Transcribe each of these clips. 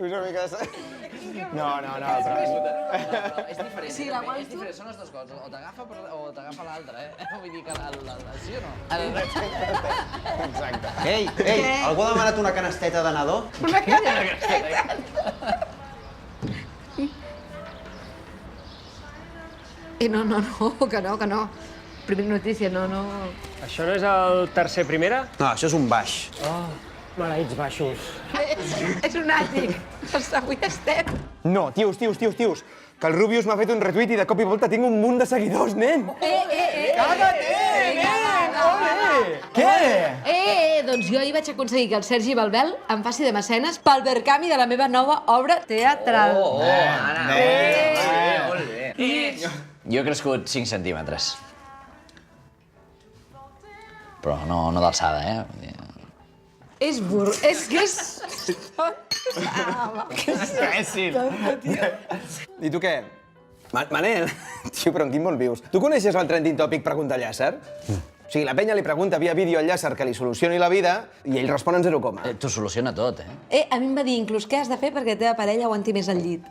Una mica de... No, però... És diferent, sí, és diferent, són les dues coses, o t'agafa l'altre, Vull dir que sí o no? Exacte. Ei, algú ha demanat una canasteta de nadó? Una canasteta? No, que no. Primera notícia, no. Això no és el tercer primera? No, això és un baix. Maleïts baixos. És un àtic. Avui estem. No, tios, que el Rubius m'ha fet un retuit i de cop i volta tinc un munt de seguidors, nen! Caga-te, nen! Ole! Què? Doncs jo ahir vaig aconseguir que el Sergi Balbel em faci de mecenes pel Verkami de la meva nova obra teatral. Jo he crescut 5 centímetres. Però no d'alçada, És burro, és que és... Imbècil! I tu què? Manel, tio, però en quin món vius? Tu coneixes el trending topic Pregunta Llàcer? O sigui, la penya li pregunta via vídeo al Llàcer que li solucioni la vida i ell respon en 0, T'ho soluciona tot, A mi em va dir inclús què has de fer perquè la teva parella aguanti més al llit.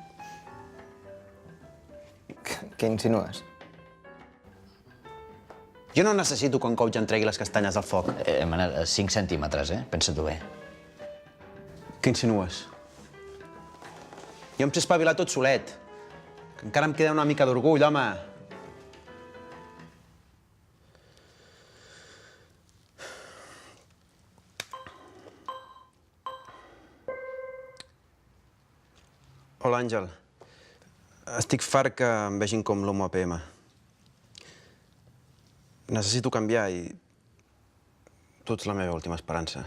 Què insinues? Jo no necessito que un coach em tregui les castanyes del foc. Manel, 5 centímetres, pensa-t'ho bé. Què insinues? Jo em sé espavilar tot solet. Que encara em queda una mica d'orgull, home. Hola, Àngel. Estic fart que em vegin com l'homo APM. Necessito canviar i tu ets la meva última esperança.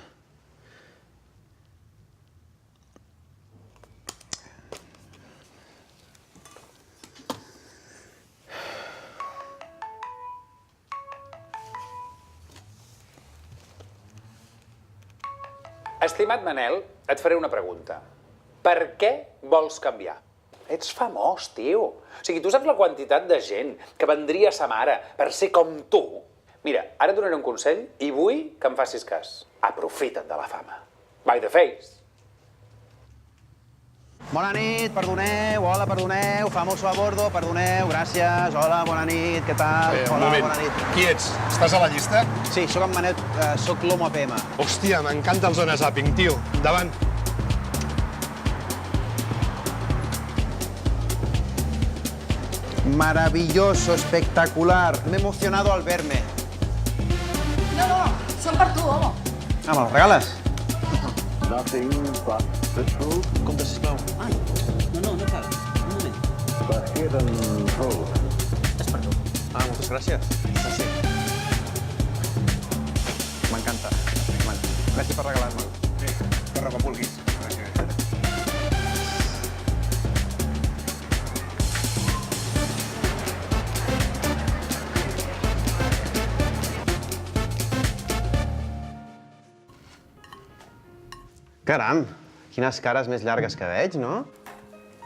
Estimat Manel, et faré una pregunta. Per què vols canviar? Ets famós, tio. O sigui, tu saps la quantitat de gent que vendria a sa mare per ser com tu? Mira, ara et donaré un consell i vull que em facis cas. Aprofita't de la fama. By the face. Bona nit, perdoneu, hola, perdoneu, famoso a bordo, perdoneu, gràcies, hola, bona nit, què tal? Un moment, qui ets? Estàs a la llista? Sí, sóc en Manet, sóc l'homo APM. Hòstia, m'encanta el Zona Zapping, tio. Endavant. Maravilloso, espectacular. Me he emocionado al verme. No, són per tu, home. Ah, me los regales? Nothing but the truth. Compte, sisplau. Ai, no cal. Un moment. The hidden truth. És per tu. Ah, moltes gràcies. Sí. M'encanta. Gràcies per regalar-me'l. Per quan vulguis. Caram, quines cares més llargues que veig, no?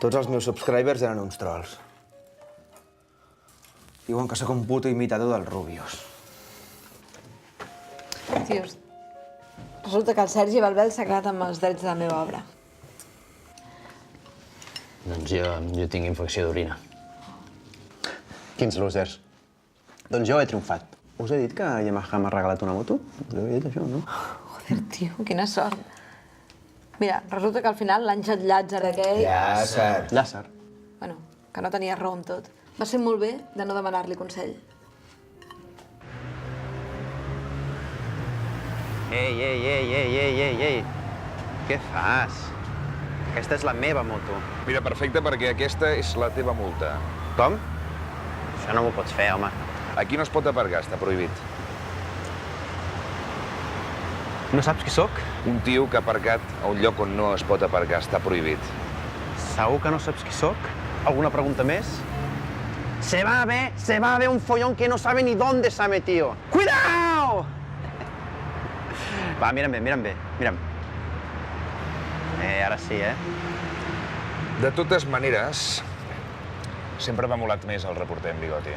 Tots els meus subscribers eren uns trolls. Diuen que sóc un puto imitador del Rubius. Tios, resulta que el Sergi Balbel s'ha quedat amb els drets de la meva obra. Doncs jo tinc infecció d'orina. Quins losers. Doncs jo he triomfat. Us he dit que Yamaha m'ha regalat una moto? Us he dit això, no? Joder, tio, quina sort. Mira, resulta que al final l'Àngel Llàtzer aquell... Llàcer. Bueno, que no tenia raó amb tot. Va ser molt bé de no demanar-li consell. Ei. Què fas? Aquesta és la meva moto. Mira, perfecte, perquè aquesta és la teva multa. Com? Això no m'ho pots fer, home. Aquí no es pot aparcar, està prohibit. No saps qui sóc? Un tio que ha aparcat a un lloc on no es pot aparcar, està prohibit. Segur que no saps qui sóc? ¿Alguna pregunta més? Se va a ver un follón que no sabe ni dónde se ha metido. ¡Cuidao! Va, mira'm bé. Ara sí, De totes maneres, sempre m'ha molat més el reporter amb bigoti.